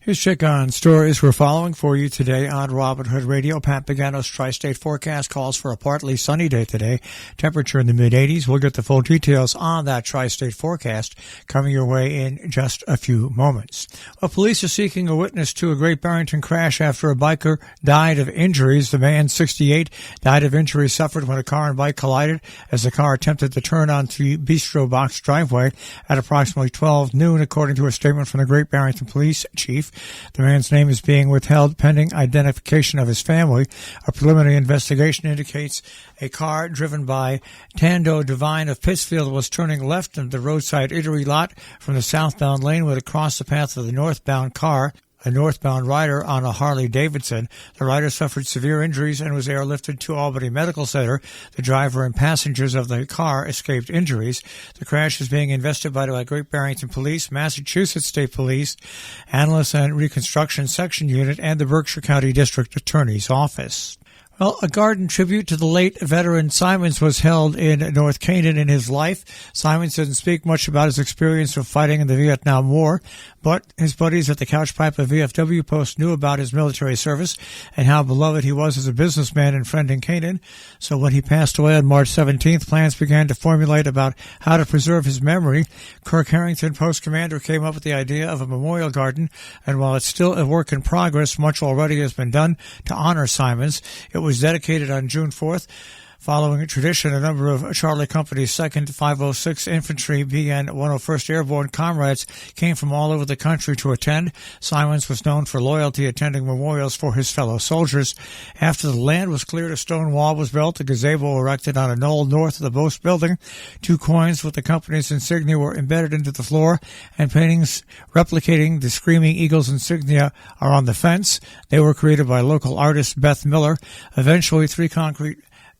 Here's check on stories we're following for you today on Robin Hood Radio. Pat Pagano's Tri-State forecast calls for a partly sunny day today. Temperature in the mid-80s. We'll get the full details on that Tri-State forecast coming your way in just a few moments. Well, police are seeking a witness to a Great Barrington crash after a biker died of injuries. The man, 68, died of injuries suffered when a car and bike collided as the car attempted to turn onto Bistro Box driveway at approximately 12 noon, according to a statement from the Great Barrington Police Chief. The man's name is being withheld pending identification of his family. A preliminary investigation indicates a car driven by Tando Devine of Pittsfield was turning left into the roadside eatery lot from the southbound lane when it crossed the path of the northbound car. A northbound rider on a Harley-Davidson. The rider suffered severe injuries and was airlifted to Albany Medical Center. The driver and passengers of the car escaped injuries. The crash is being investigated by Great Barrington Police, Massachusetts State Police, Analyst and Reconstruction Section Unit, and the Berkshire County District Attorney's Office. Well, a garden tribute to the late veteran Simons was held in North Canaan in his life. Simons didn't speak much about his experience of fighting in the Vietnam War, but his buddies at the Couch Pipe of VFW Post knew about his military service and how beloved he was as a businessman and friend in Canaan. So when he passed away on March 17th, plans began to formulate about how to preserve his memory. Kirk Harrington, post commander, came up with the idea of a memorial garden, and while it's still a work in progress, much already has been done to honor Simons. It was dedicated on June 4th. Following a tradition, a number of Charlie Company's 2nd 506 Infantry BN 101st Airborne comrades came from all over the country to attend. Simons was known for loyalty, attending memorials for his fellow soldiers. After the land was cleared, a stone wall was built, a gazebo erected on a knoll north of the Post building. 2 coins with the company's insignia were embedded into the floor, and paintings replicating the Screaming Eagle's insignia are on the fence. They were created by local artist Beth Miller. Eventually, 3 concrete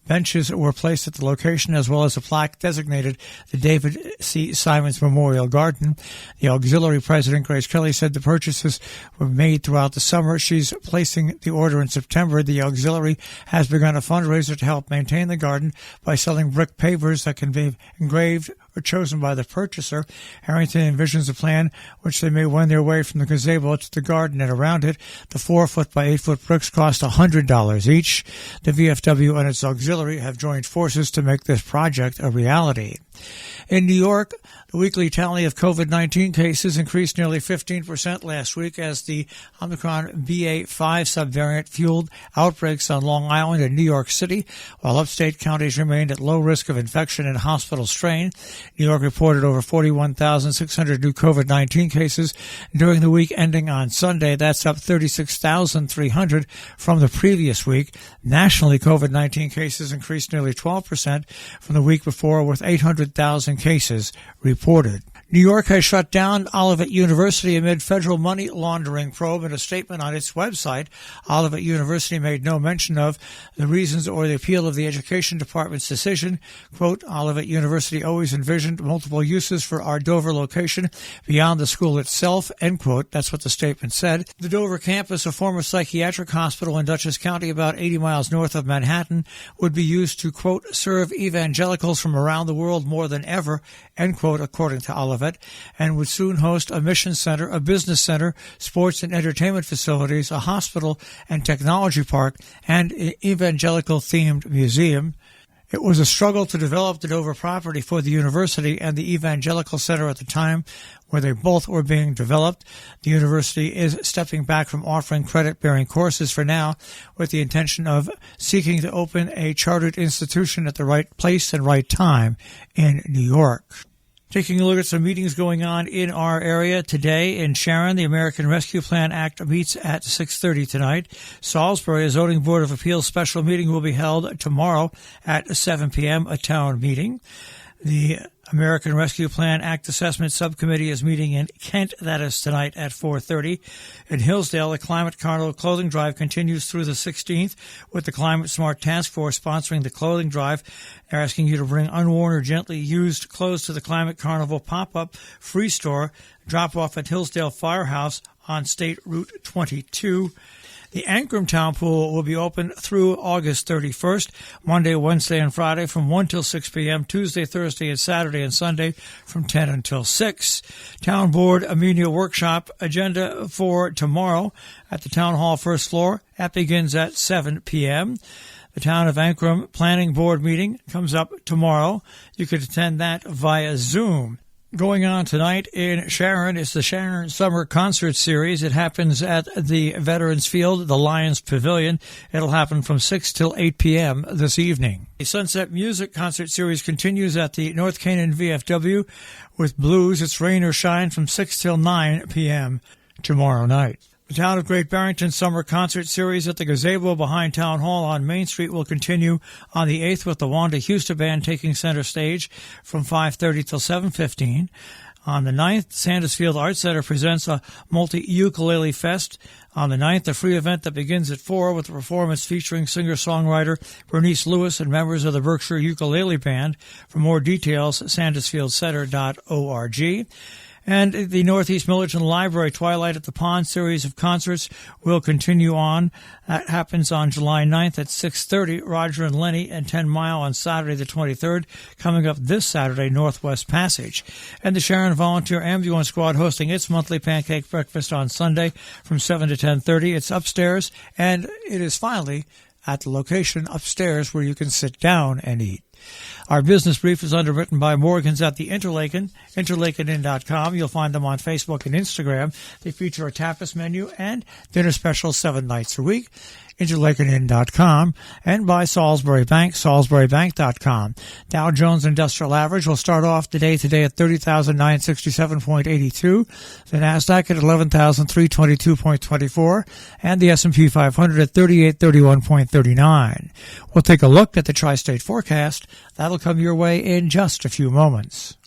benches were placed at the location, as well as a plaque designated the David C. Simons Memorial Garden. The auxiliary president, Grace Kelly, said the purchases were made throughout the summer. She's placing the order in September. The auxiliary has begun a fundraiser to help maintain the garden by selling brick pavers that can be engraved or chosen by the purchaser. Harrington envisions a plan which they may win their way from the gazebo to the garden and around it. The 4-foot by 8-foot bricks cost $100 each. The VFW and its auxiliary have joined forces to make this project a reality. In New York, the weekly tally of COVID-19 cases increased nearly 15% last week as the Omicron BA.5 subvariant fueled outbreaks on Long Island and New York City, while upstate counties remained at low risk of infection and hospital strain. New York reported over 41,600 new COVID-19 cases during the week ending on Sunday. That's up 36,300 from the previous week. Nationally, COVID-19 cases increased nearly 12% from the week before, with 800,000 cases reported. New York has shut down Olivet University amid federal money laundering probe. In a statement on its website, Olivet University made no mention of the reasons or the appeal of the Education Department's decision. Quote, Olivet University always envisioned multiple uses for our Dover location beyond the school itself, end quote. That's what the statement said. The Dover campus, a former psychiatric hospital in Dutchess County about 80 miles north of Manhattan, would be used to, quote, serve evangelicals from around the world more than ever, end quote, according to Olivet, and would soon host a mission center, a business center, sports and entertainment facilities, a hospital and technology park, and an evangelical-themed museum. It was a struggle to develop the Dover property for the university and the Evangelical Center at the time where they both were being developed. The university is stepping back from offering credit-bearing courses for now, with the intention of seeking to open a chartered institution at the right place and right time in New York. Taking a look at some meetings going on in our area today. In Sharon, the American Rescue Plan Act meets at 6:30 tonight. Salisbury, a Zoning Board of Appeals special meeting will be held tomorrow at 7 p.m., a town meeting. The American Rescue Plan Act Assessment Subcommittee is meeting in Kent. That is tonight at 4:30. In Hillsdale, the Climate Carnival Clothing Drive continues through the 16th, with the Climate Smart Task Force sponsoring the clothing drive. They're asking you to bring unworn or gently used clothes to the Climate Carnival pop-up free store drop-off at Hillsdale Firehouse on State Route 22. The Ancrum Town Pool will be open through August 31st, Monday, Wednesday, and Friday from 1 till 6 p.m., Tuesday, Thursday, and Saturday and Sunday from 10 until 6. Town Board Amenia Workshop agenda for tomorrow at the Town Hall first floor. That begins at 7 p.m. The Town of Ancrum Planning Board meeting comes up tomorrow. You could attend that via Zoom. Going on tonight in Sharon is the Sharon Summer Concert Series. It happens at the Veterans Field, the Lions Pavilion. It'll happen from 6 till 8 p.m. this evening. The Sunset Music Concert Series continues at the North Canaan VFW with Blues. It's Rain or Shine from 6 till 9 p.m. tomorrow night. The Town of Great Barrington Summer Concert Series at the gazebo behind Town Hall on Main Street will continue on the 8th with the Wanda Houston Band taking center stage from 5:30 till 7:15. On the 9th, Sandusfield Arts Center presents a multi-ukulele fest. On the 9th, a free event that begins at 4 with a performance featuring singer-songwriter Bernice Lewis and members of the Berkshire Ukulele Band. For more details, sandusfieldcenter.org. And the Northeast Millerton Library Twilight at the Pond series of concerts will continue on. That happens on July 9th at 6:30, Roger and Lenny and 10 Mile on Saturday the 23rd. Coming up this Saturday, Northwest Passage. And the Sharon Volunteer Ambulance Squad hosting its monthly pancake breakfast on Sunday from 7 to 10:30. It's upstairs, and it is finally at the location upstairs where you can sit down and eat. Our business brief is underwritten by Morgans at the Interlaken, interlakenin.com. You'll find them on Facebook and Instagram. They feature a tapas menu and dinner specials 7 nights a week. interlakenin.com, and by Salisbury Bank, salisburybank.com. Dow Jones Industrial Average will start off the day today at 30,967.82, the NASDAQ at 11,322.24, and the S&P 500 at 3831.39. We'll take a look at the tri-state forecast. That'll come your way in just a few moments.